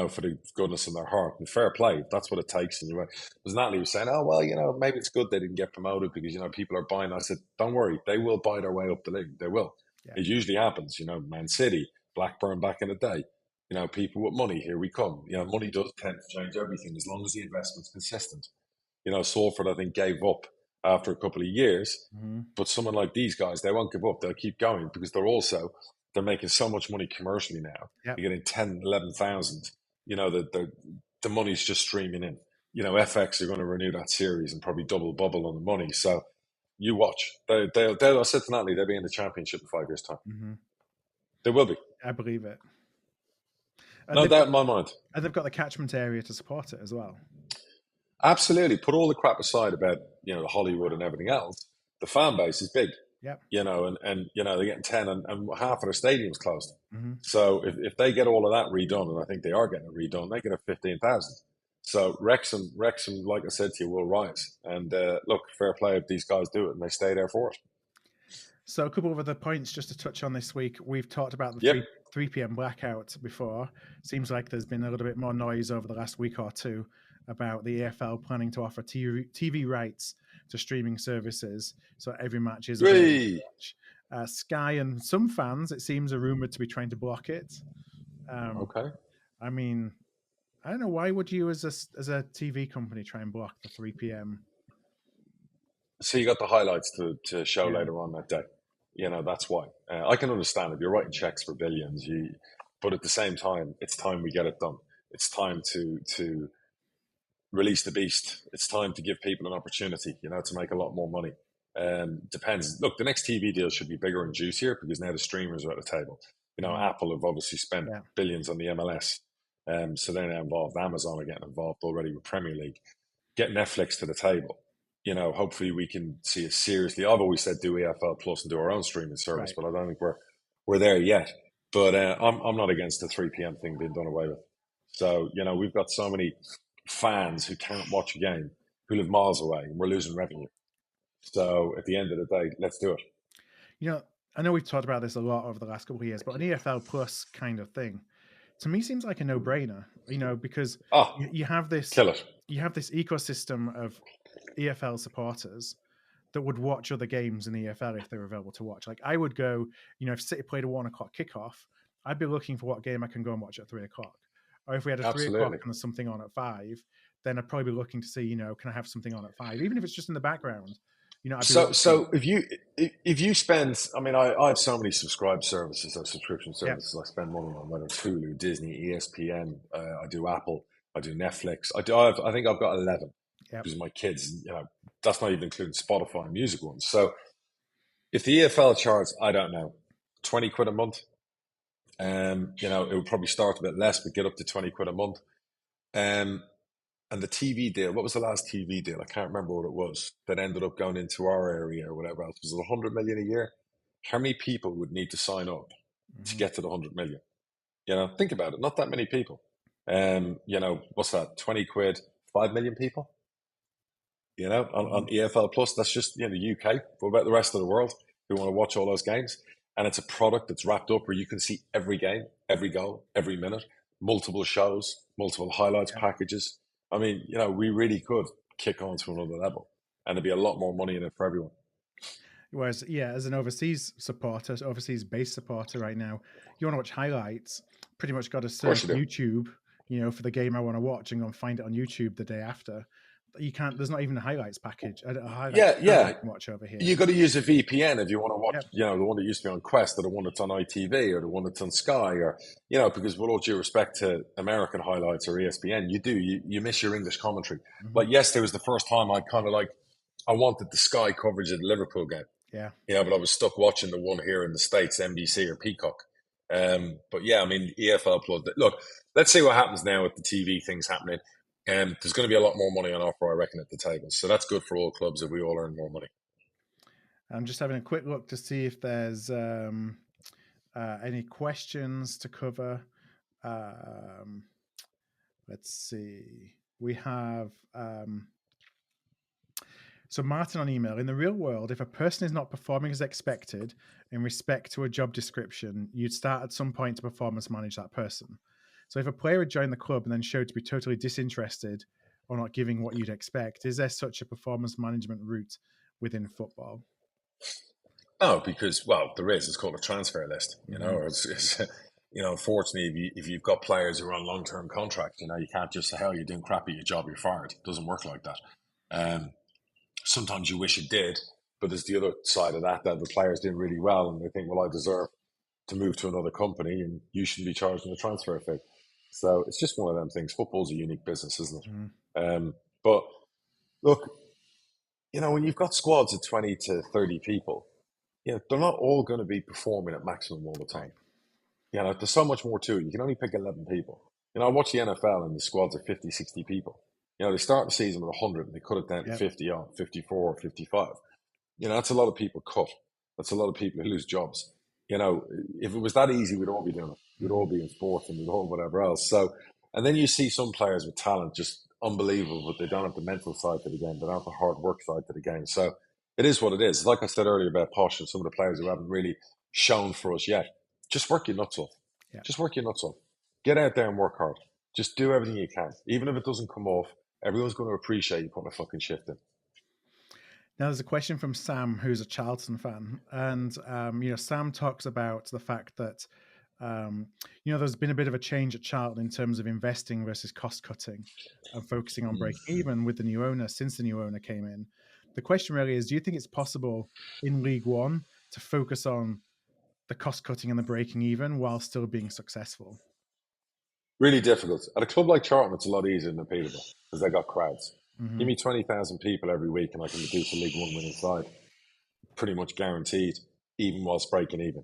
For the goodness in their heart and fair play. That's what it takes. And because Natalie was saying, oh, well, maybe it's good they didn't get promoted because, people are buying. I said, don't worry. They will buy their way up the league. They will. Yeah. It usually happens. Man City, Blackburn back in the day. People with money, here we come. Money does tend to change everything as long as the investment's consistent. Salford, I think, gave up after a couple of years. But someone like these guys, they won't give up. They'll keep going because they're making so much money commercially now. Yep. You're getting 10, 11,000. The money's just streaming in. FX are going to renew that series and probably double bubble on the money. So you watch. I said to Natalie, they'll be in the championship in 5 years' time. They will be. I believe it. No doubt in my mind. And they've got the catchment area to support it as well. Absolutely. Put all the crap aside about the Hollywood and everything else. The fan base is big. Yep. And they're getting 10 and half of their stadium's closed. So if they get all of that redone, and I think they are getting it redone, they get a 15,000. So Wrexham, like I said to you, will rise. And look, fair play if these guys do it and they stay there for it. So a couple of other points just to touch on this week. We've talked about the 3pm Blackout before. Seems like there's been a little bit more noise over the last week or two about the EFL planning to offer TV rights to streaming services, so every match is Sky and some fans, it seems, are rumored to be trying to block it. Okay. I mean, I don't know, why would you as a TV company try and block the 3pm? So you got the highlights to show later on that day. That's why. I can understand if you're writing checks for billions, but at the same time, it's time we get it done. It's time to release the beast. It's time to give people an opportunity, to make a lot more money. Depends. Look, the next TV deal should be bigger and juicier because now the streamers are at the table. Apple have obviously spent billions on the MLS. So they're now involved. Amazon are getting involved already with Premier League. Get Netflix to the table. Hopefully we can see it seriously. I've always said do EFL Plus and do our own streaming service, but I don't think we're there yet. But I'm not against the 3pm thing being done away with. So, we've got so many fans who can't watch a game, who live miles away, and we're losing revenue. So at the end of the day, let's do it. I know we've talked about this a lot over the last couple of years, but an EFL Plus kind of thing, to me, seems like a no-brainer. Because you have this, kill it. You have this ecosystem of EFL supporters that would watch other games in the EFL if they were available to watch. Like I would go, if City played a 1 o'clock kickoff, I'd be looking for what game I can go and watch at 3 o'clock. Or if we had a 3 o'clock Absolutely. and there's something on at 5, then I'd probably be looking to see, can I have something on at 5, even if it's just in the background. I'd be watching. So if you spend, I mean, I have so many subscribed services or subscription services. I spend money on, whether it's Hulu, Disney, ESPN. I do Apple. I do Netflix. I think I've got 11 because my kids. That's not even including Spotify and music ones. So if the EFL charge, I don't know, 20 quid a month. It would probably start a bit less, but get up to 20 quid a month. And the TV deal, what was the last TV deal? I can't remember what it was that ended up going into our area or whatever else. Was it 100 million a year? How many people would need to sign up to get to the 100 million? Think about it. Not that many people. What's that? 20 quid, 5 million people? On EFL Plus, that's just the UK. What about the rest of the world who want to watch all those games? And it's a product that's wrapped up where you can see every game, every goal, every minute, multiple shows, multiple highlights packages. I mean, we really could kick on to another level, and there'd be a lot more money in it for everyone. Whereas, as an overseas based supporter right now, you want to watch highlights, pretty much got to search YouTube, for the game I want to watch and go and find it on YouTube the day after. You can't, there's not even a highlights package. I can watch over here. You got to use a VPN if you want to watch, the one that used to be on Quest, or the one that's on ITV, or the one that's on Sky, or, because with all due respect to American highlights or ESPN, you miss your English commentary. Like yesterday was the first time I wanted the Sky coverage of the Liverpool game. Yeah. But I was stuck watching the one here in the States, NBC or Peacock. But yeah, I mean, EFL Plus. Look, let's see what happens now with the TV things happening. There's going to be a lot more money on offer, I reckon, at the table. So that's good for all clubs if we all earn more money. I'm just having a quick look to see if there's any questions to cover. Let's see. We have... So Martin on email, in the real world, if a person is not performing as expected in respect to a job description, you'd start at some point to performance manage that person. So if a player had joined the club and then showed to be totally disinterested or not giving what you'd expect, is there such a performance management route within football? Oh, because, there is. It's called a transfer list, It's unfortunately, if you've got players who are on long-term contracts, you can't just say, you're doing crap at your job, you're fired. It doesn't work like that. Sometimes you wish it did, but there's the other side of that the players did really well and they think, I deserve to move to another company and you shouldn't be charged with a transfer fee. So it's just one of them things. Football's a unique business, isn't it? But look, when you've got squads of 20 to 30 people, they're not all going to be performing at maximum all the time. There's so much more to it. You can only pick 11 people. I watch the NFL and the squads are 50, 60 people. They start the season with 100 and they cut it down to 50 on, 54, 55. That's a lot of people cut. That's a lot of people who lose jobs. If it was that easy, we'd all be doing it. We'd all be in sports and we'd all whatever else. So, and then you see some players with talent, just unbelievable, but they don't have the mental side to the game. They don't have the hard work side to the game. So it is what it is. Like I said earlier about Posh and some of the players who haven't really shown for us yet. Just work your nuts off. Yeah. Just work your nuts off. Get out there and work hard. Just do everything you can. Even if it doesn't come off, everyone's going to appreciate you putting a fucking shift in. Now, there's a question from Sam, who's a Charlton fan. And, Sam talks about the fact that, there's been a bit of a change at Charlton in terms of investing versus cost cutting and focusing on breaking even with the new owner since the new owner came in. The question really is, do you think it's possible in League One to focus on the cost cutting and the breaking even while still being successful? Really difficult. At a club like Charlton, it's a lot easier than Peterborough because they got crowds. Give me 20,000 people every week and I can reduce the League One winning side. Pretty much guaranteed, even whilst breaking even.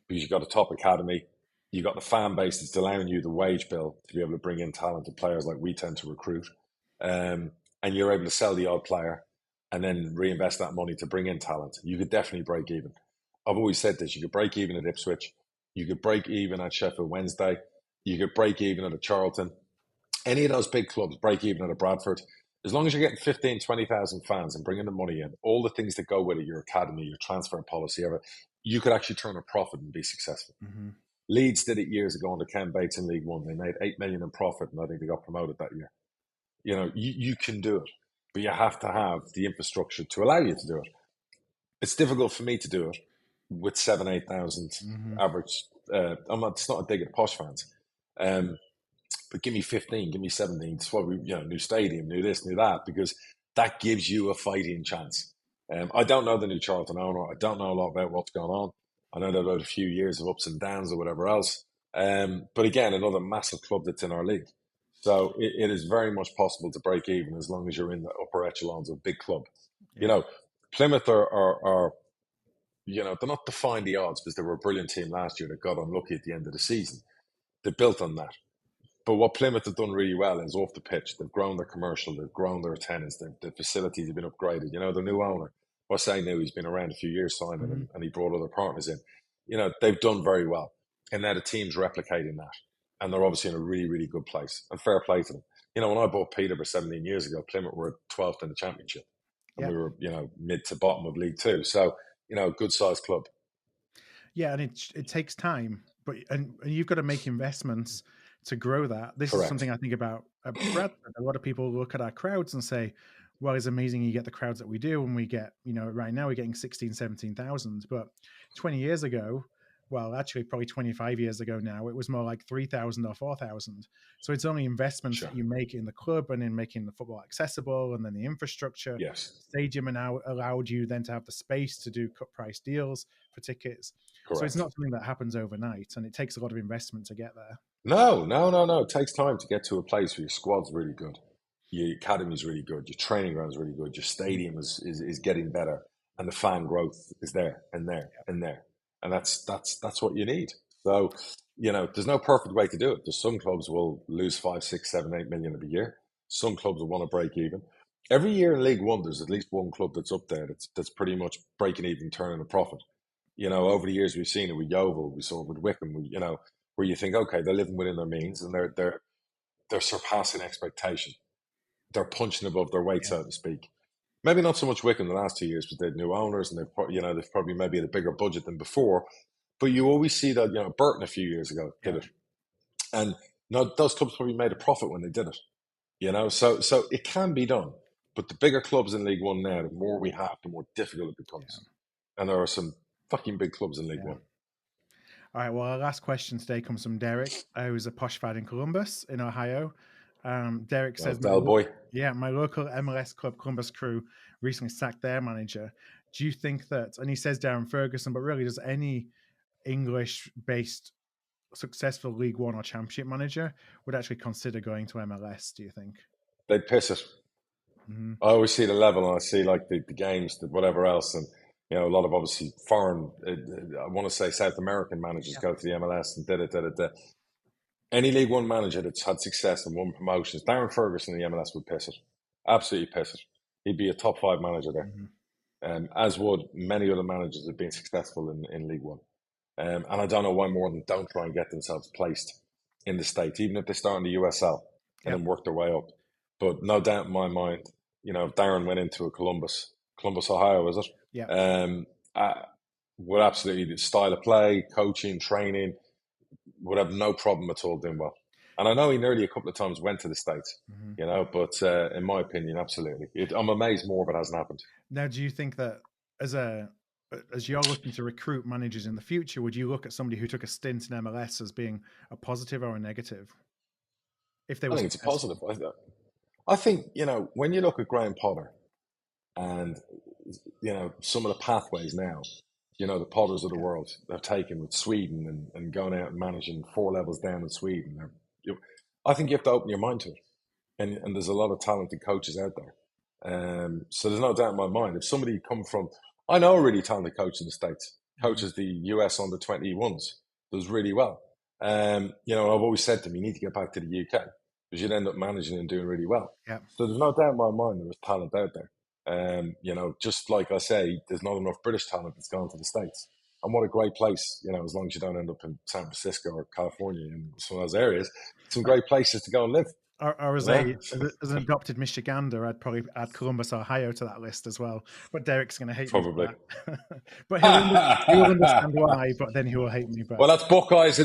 Because you've got a top academy, you've got the fan base that's allowing you the wage bill to be able to bring in talented players like we tend to recruit. And you're able to sell the odd player and then reinvest that money to bring in talent. You could definitely break even. I've always said this, you could break even at Ipswich, you could break even at Sheffield Wednesday, you could break even at a Charlton. Any of those big clubs break even at a Bradford. As long as you're getting 15, 20,000 fans and bringing the money in, all the things that go with it, your academy, your transfer policy, you could actually turn a profit and be successful. Leeds did it years ago under Ken Bates in League One. They made 8 million in profit and I think they got promoted that year. You can do it, but you have to have the infrastructure to allow you to do it. It's difficult for me to do it with 8,000 average. It's not a dig at posh fans. But give me 15, give me 17. It's what we, new stadium, new this, new that, because that gives you a fighting chance. I don't know the new Charlton owner. I don't know a lot about what's going on. I know they've had a few years of ups and downs or whatever else. But again, another massive club that's in our league. So it is very much possible to break even as long as you're in the upper echelons of a big club. Yeah. Plymouth are they're not defying the odds because they were a brilliant team last year that got unlucky at the end of the season. They built on that. But what Plymouth have done really well is off the pitch. They've grown their commercial, they've grown their attendance, the facilities have been upgraded. The new owner, what's I knew, he's been around a few years, Simon, and he brought other partners in. They've done very well. And now the team's replicating that. And they're obviously in a really, really good place. And fair play to them. When I bought Peterborough 17 years ago, Plymouth were 12th in the championship. And we were, mid to bottom of League Two. So, good sized club. Yeah, and it takes time, but and you've got to make investments to grow that. This Correct. is something I think about at Bradford. A lot of people look at our crowds and say, well, it's amazing you get the crowds that we do, and we get, right now we're getting 16, 17,000. But 20 years ago, well, actually probably 25 years ago now, it was more like 3,000 or 4,000. So it's only investments that you make in the club and in making the football accessible, and then the infrastructure. Yes. Stadium now allowed you then to have the space to do cut price deals for tickets. Correct. So it's not something that happens overnight, and it takes a lot of investment to get there. No. It takes time to get to a place where your squad's really good, your academy's really good, your training ground's really good, your stadium is getting better, and the fan growth is there and there and there. And that's what you need. So, there's no perfect way to do it. There's some clubs will lose 5, 6, 7, 8 million a year. Some clubs will want to break even. Every year in League One, there's at least one club that's up there that's pretty much breaking even, turning a profit. Over the years we've seen it with Yeovil, we saw it with Wickham, where you think, okay, they're living within their means and they're surpassing expectation. They're punching above their weight, so to speak. Maybe not so much Wickham the last 2 years, but they've new owners and they've probably maybe had a bigger budget than before. But you always see that, Burton a few years ago did it. And those clubs probably made a profit when they did it. So it can be done. But the bigger clubs in League One now, the more we have, the more difficult it becomes. And there are some fucking big clubs in League One. All right, well, our last question today comes from Derek, who's a posh fan in Columbus, in Ohio. Derek says, my local MLS club, Columbus Crew, recently sacked their manager. Do you think that, and he says Darren Ferguson, but really does any English-based successful League One or Championship manager would actually consider going to MLS, do you think? They'd piss it. I always see the level and I see like the games, whatever else, and a lot of obviously foreign, I want to say South American managers go to the MLS and did it. Any League One manager that's had success and won promotions, Darren Ferguson in the MLS would piss it. Absolutely piss it. He'd be a top 5 manager there. As would many other managers that have been successful in League One. And I don't know why more than don't try and get themselves placed in the States, even if they start in the USL and then work their way up. But no doubt in my mind, if Darren went into a Columbus, Ohio, is it? Yeah. Would absolutely, the style of play, coaching, training, would have no problem at all doing well. And I know he nearly a couple of times went to the States, but in my opinion, absolutely. I'm amazed more of it hasn't happened. Now, do you think that as you're looking to recruit managers in the future, would you look at somebody who took a stint in MLS as being a positive or a negative? If they were, I think it's a positive. I think, when you look at Graham Potter and, some of the pathways now, the Potters of the world they've taken with Sweden and going out and managing 4 levels down in Sweden. I think you have to open your mind to it. And there's a lot of talented coaches out there. So there's no doubt in my mind. If somebody come from, I know a really talented coach in the States, coaches the US under 21s, does really well. I've always said to him, you need to get back to the UK because you'd end up managing and doing really well. Yeah. So there's no doubt in my mind there was talent out there. Just like I say, there's not enough British talent that's gone to the States. And what a great place, as long as you don't end up in San Francisco or California and some of those areas, some great places to go and live. Or as, Yeah, as an adopted Michigander, I'd probably add Columbus, Ohio to that list as well. But Derek's going to hate me probably. for that. But he will understand why, but then he will hate me back. Well, that's Buckeyes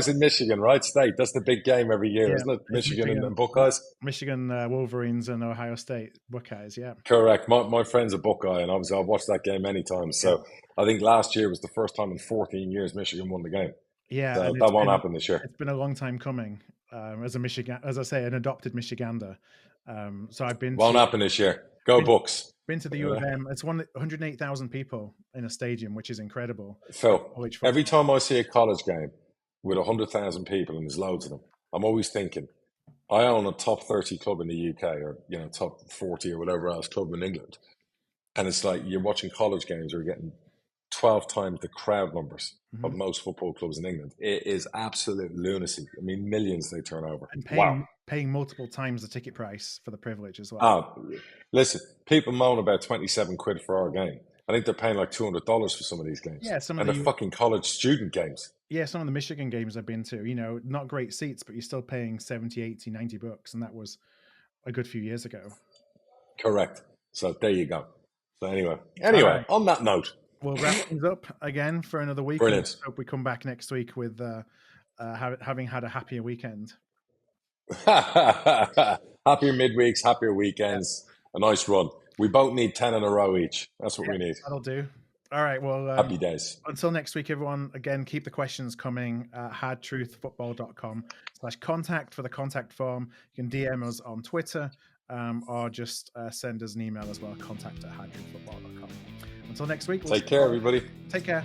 in Michigan, right? State. That's the big game every year, Yeah, isn't it? it's Michigan and Buckeyes. Michigan Wolverines and Ohio State Buckeyes. Yeah, Correct. My friend's a Buckeye, and obviously I've watched that game many times. yeah, So I think last year was the first time in 14 years Michigan won the game. yeah. So And that won't happen this year. it's been a long time coming. As a Michigan, as I say, an adopted Michigander. So I've Won't happen this year. Go been, Bucks. been to the U of M. It's 108,000 people in a stadium, which is incredible. Phil, College every football. time I see a college game with 100,000 people and there's loads of them, I'm always thinking, I own a top 30 club in the UK or top 40 or whatever else club in England, and it's like you're watching college games where you're getting 12 times the crowd numbers of most football clubs in England. It is absolute lunacy. I mean, millions they turn over. And Wow. paying multiple times the ticket price for the privilege as well. Listen, people moan about 27 quid for our game. I think they're paying like $200 for some of these games. Yeah, and they're fucking college student games. Yeah, some of the Michigan games I've been to, not great seats, but you're still paying 70, 80, 90 bucks. And that was a good few years ago. Correct. So there you go. So anyway, right. On that note, we'll wrap things up again for another week. Brilliant. Hope we come back next week with having had a happier weekend. Happier midweeks, happier weekends, a nice run. We both need 10 in a row each. That's what we need. That'll do. All right. Well, happy days. Until next week, everyone. Again, keep the questions coming. hardtruthfootball.com/contact for the contact form. You can DM us on Twitter or just send us an email as well. contact@hardtruthfootball.com. Until next week. Take care, everybody. Take care.